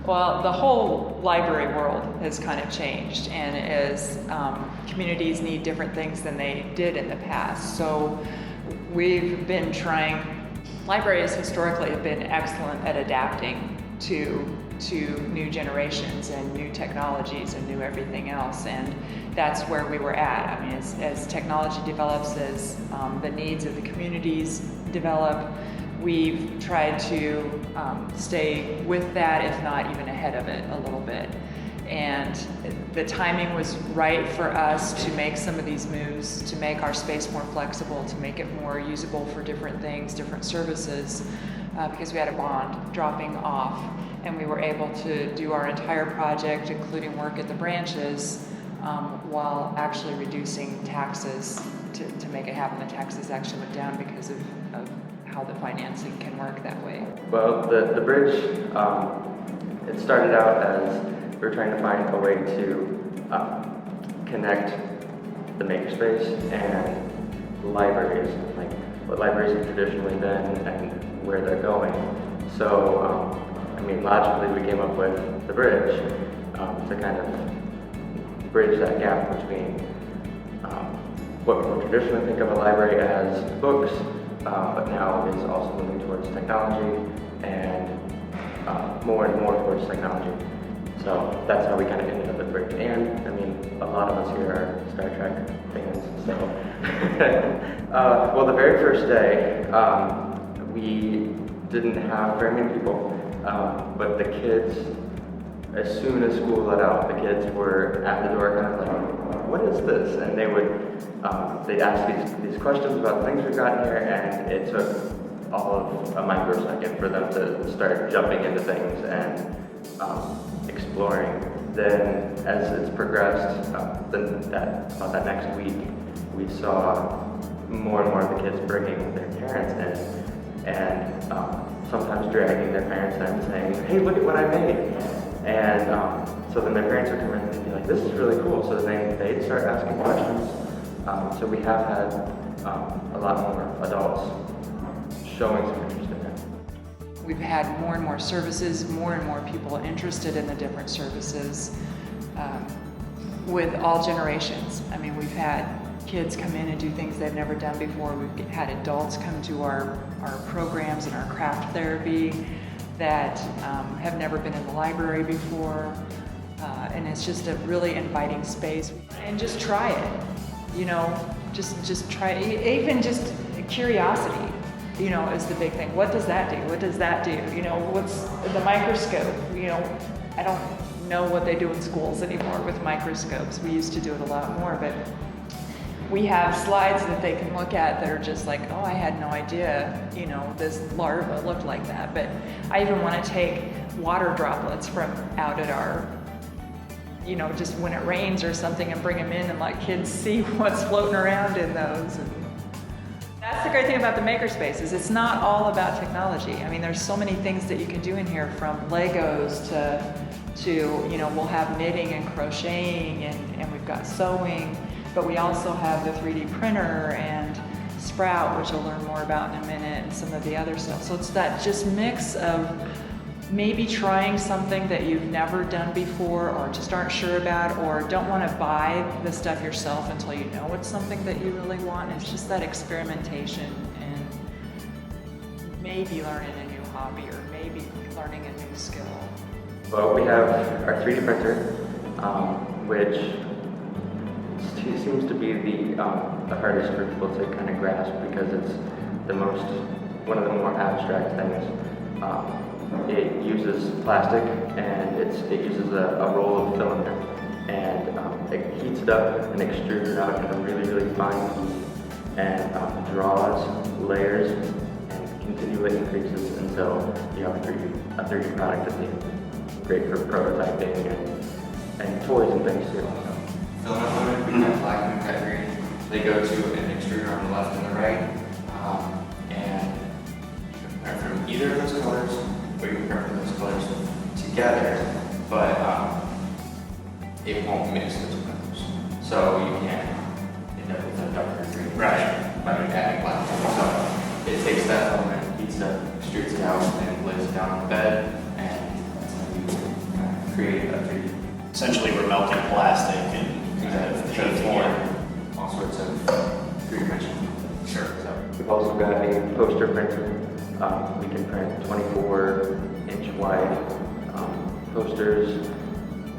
Well, the whole library world has kind of changed, and as communities need different things than they did in the past. So we've been trying, libraries historically have been excellent at adapting to new generations and new technologies and new everything else, and that's where we were at. I mean, as technology develops, as the needs of the communities develop, we've tried to stay with that, if not even ahead of it a little bit. And the timing was right for us to make some of these moves, to make our space more flexible, to make it more usable for different things, different services, because we had a bond dropping off, and we were able to do our entire project, including work at the branches, while actually reducing taxes to make it happen. The taxes actually went down because of how the financing can work that way. Well, the bridge, it started out as we were trying to find a way to connect the makerspace and libraries, like what libraries have traditionally been and where they're going. So, I mean, logically we came up with the bridge to kind of bridge that gap between what people traditionally think of a library as books, but now is also moving towards technology and more and more towards technology. So that's how we kind of ended up at Bridge. And I mean, a lot of us here are Star Trek fans, so. Well, the very first day, we didn't have very many people, but the kids, as soon as school let out, the kids were at the door kind of like, what is this? And they'd ask these questions about things we've got here, and it took all of a microsecond for them to start jumping into things and exploring. Then, as it's progressed, about that next week, we saw more and more of the kids bringing their parents in, and sometimes dragging their parents in, saying, "Hey, look at what I made!" And so then their parents would come in and they'd be like, "This is really cool." So then they'd start asking questions. So we have had a lot more adults showing some interest in it. We've had more and more services, more and more people interested in the different services with all generations. I mean, we've had kids come in and do things they've never done before. We've had adults come to our programs and our craft therapy that have never been in the library before. And it's just a really inviting space. And just try it, you know, just try it. Even just curiosity, you know, is the big thing. What does that do? What does that do? You know, what's the microscope? You know, I don't know what they do in schools anymore with microscopes. We used to do it a lot more, but we have slides that they can look at that are just like, oh, I had no idea, you know, this larva looked like that. But I even want to take water droplets from out at our, you know, just when it rains or something, and bring them in and let kids see what's floating around in those. And that's the great thing about the makerspace, is it's not all about technology. I mean, there's so many things that you can do in here, from Legos to you know, we'll have knitting and crocheting, and we've got sewing, but we also have the 3D printer and Sprout, which I'll learn more about in a minute, and some of the other stuff. So it's that just mix of maybe trying something that you've never done before, or just aren't sure about, or don't want to buy the stuff yourself until you know it's something that you really want. It's just that experimentation and maybe learning a new hobby, or maybe learning a new skill. Well, we have our 3D printer, which seems to be the hardest for people to kind of grasp, because it's one of the more abstract things. It uses plastic, and it uses a roll of filament, and it heats it up and extrudes it out in a really, really fine piece, and draws layers and continually increases until you have a 3D product that's great for prototyping and toys and things too. Filament loaded, we cut black and we cut green. They go to an extruder on the left and the right, and you can print from either of those colors, or you can print from those colors together, but it won't mix those colors. So you can't end up with a darker green by adding black. So it takes that element, heats it up, extrudes it out, and lays it down on the bed, and that's how you create a 3D. Essentially, we're melting plastic and kind of Transform painting all sorts of three-dimensional. it. Sure. So, We've also got a poster printer. We can print 24-inch wide posters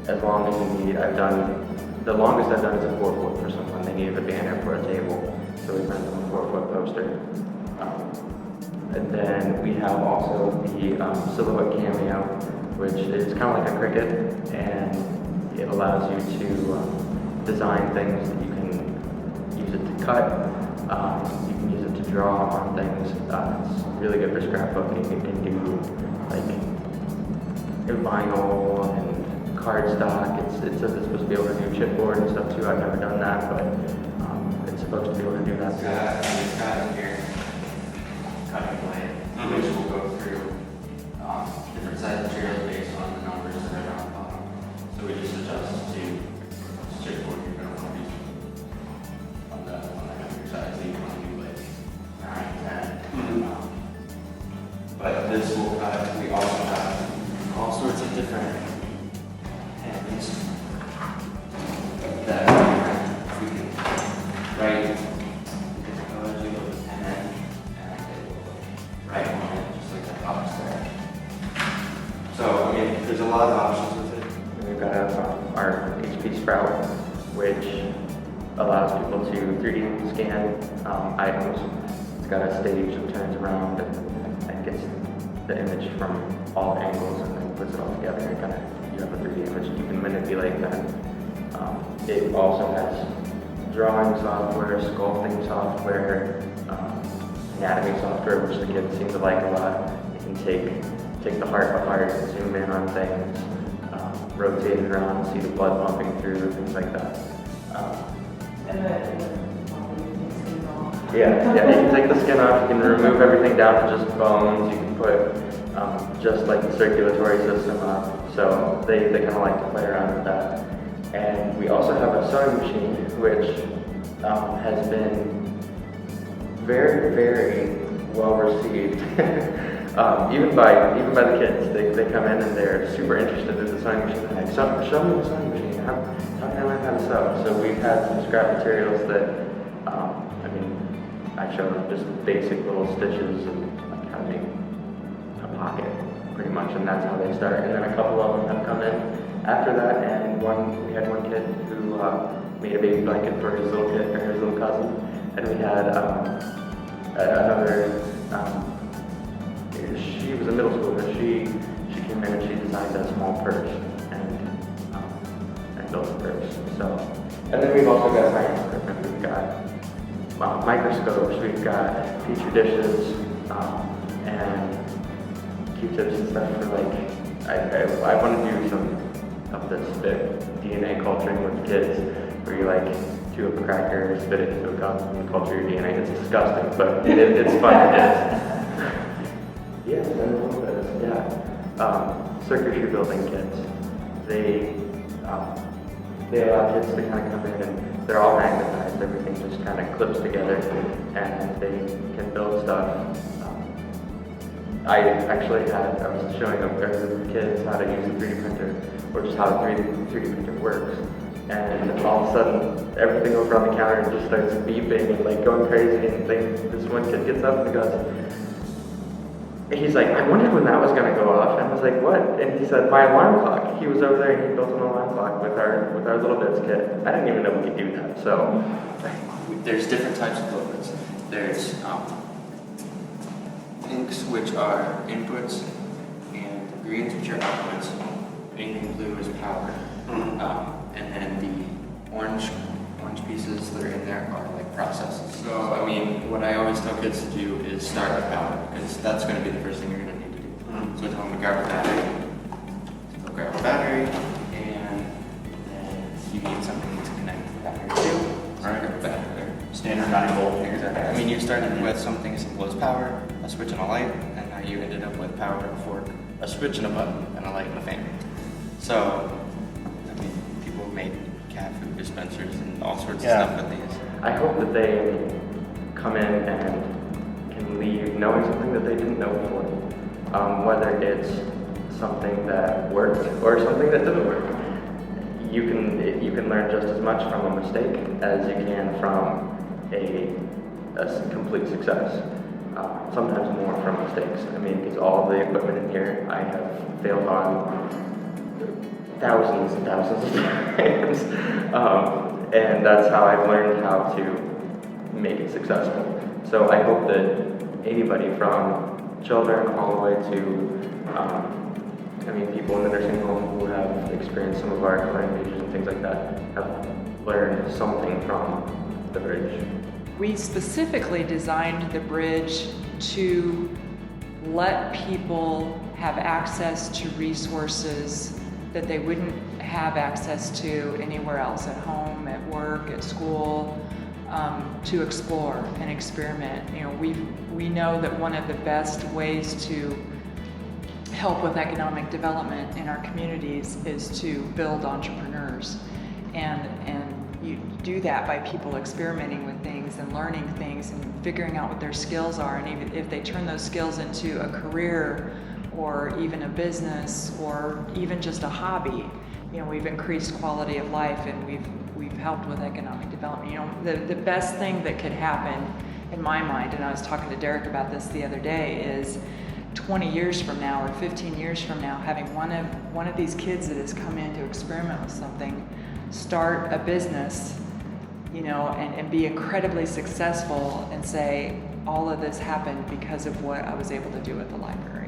as long as you need. The longest I've done is a 4-foot for someone. They needed a banner for a table, so we printed them a 4-foot poster. And then we have also the Silhouette Cameo, which is kind of like a Cricut, and it allows you to design things that you can use it to cut. You can use it to draw on things. It's really good for scrapbooking. It can do like vinyl and cardstock. It says it's supposed to be able to do chipboard and stuff too. I've never done that, but it's supposed to be able to do that it's too. got in here cutting blade, which will go through different size materials based on the numbers that are on the bottom. So we just adjust to chipboard you're going to want to use on the heavier side. So you want to do like 9, 10. But this will cut. We also have all sorts of different pens that we can write different colors. We go with pen and I can write on it just like that box there. So I mean, there's a lot of options with it. And we've got our HP Sprout, which allows people to 3D scan items. It's got a stage that turns around and gets the image from all angles and then puts it all together and kind of you have a 3D image. You can manipulate that. It also has drawing software, sculpting software, anatomy software, which the kids seem to like a lot. You can take the heart apart, zoom in on things, rotate it around, see the blood pumping through, things like that. Yeah, you can take the skin off, you can remove everything down to just bones, you can put just like the circulatory system up, so they kind of like to play around with that. And we also have a sewing machine, which has been very, very well received. Even by the kids, they come in and they're super interested in the sewing machine. They're like, show me the sewing machine. How can I learn how to sew? So we've had some scrap materials that, I show them just basic little stitches and like how to make a pocket, pretty much, and that's how they start. And then a couple of them have come in after that, and we had one kid who made a baby blanket for his little kid or his little cousin, and we had another. She was a middle schooler. She came in and she designed a small purse and built a purse. So, and then we've also got science equipment. We've got microscopes. We've got petri dishes and Q-tips and stuff for like. I want to do some of this DNA culturing with kids, where you like chew up a cracker, spit it into a cup, and culture your DNA. It's disgusting, but it's fun. Yeah, a little bit. Yeah, circuit shoe building kits. They allow kids to kind of come in and they're all magnetized. Everything just kind of clips together, and they can build stuff. I was showing a group of kids how to use a 3D printer, or just how a 3D printer works. And all of a sudden, everything over on the counter just starts beeping and like going crazy. And this one kid gets up and he goes, he's like, I wondered when that was going to go off. And I was like, what? And he said, my alarm clock. He was over there and he built an alarm clock with our little bits kit. I didn't even know we could do that. So there's different types of liquids. There's pinks, which are inputs, and greens, which are outputs. Anything blue is power. And then the orange pieces that are in there are like processes. So, I mean, what I always tell kids to do is start with power, because that's going to be the first thing you're going to need to do. So I tell them to grab a battery. They'll grab a battery, and then you need something to connect the battery to. So grab a battery. Standard 9-volt. Exactly. I mean, you started with something as simple as power, a switch and a light, and now you ended up with power, a fork, a switch and a button, and a light and a fan. So, I mean, people make cat food dispensers and all sorts of stuff with these. I hope that they come in and can leave knowing something that they didn't know before. Whether it's something that worked or something that didn't work. You can learn just as much from a mistake as you can from a complete success. Sometimes more from mistakes. I mean, because all the equipment in here I have failed on thousands and thousands of times, and that's how I've learned how to make it successful. So I hope that anybody from children all the way to people in the nursing home who have experienced some of our learning pages and things like that have learned something from the bridge. We specifically designed the bridge to let people have access to resources that they wouldn't have access to anywhere else, at home, at work, at school, to explore and experiment. We know that one of the best ways to help with economic development in our communities is to build entrepreneurs, and you do that by people experimenting with things and learning things and figuring out what their skills are, and even if they turn those skills into a career or even a business or even just a hobby, we've increased quality of life and we've helped with economic development. The best thing that could happen in my mind, and I was talking to Derek about this the other day, is 20 years from now or 15 years from now, having one of these kids that has come in to experiment with something start a business, and be incredibly successful and say, all of this happened because of what I was able to do at the library.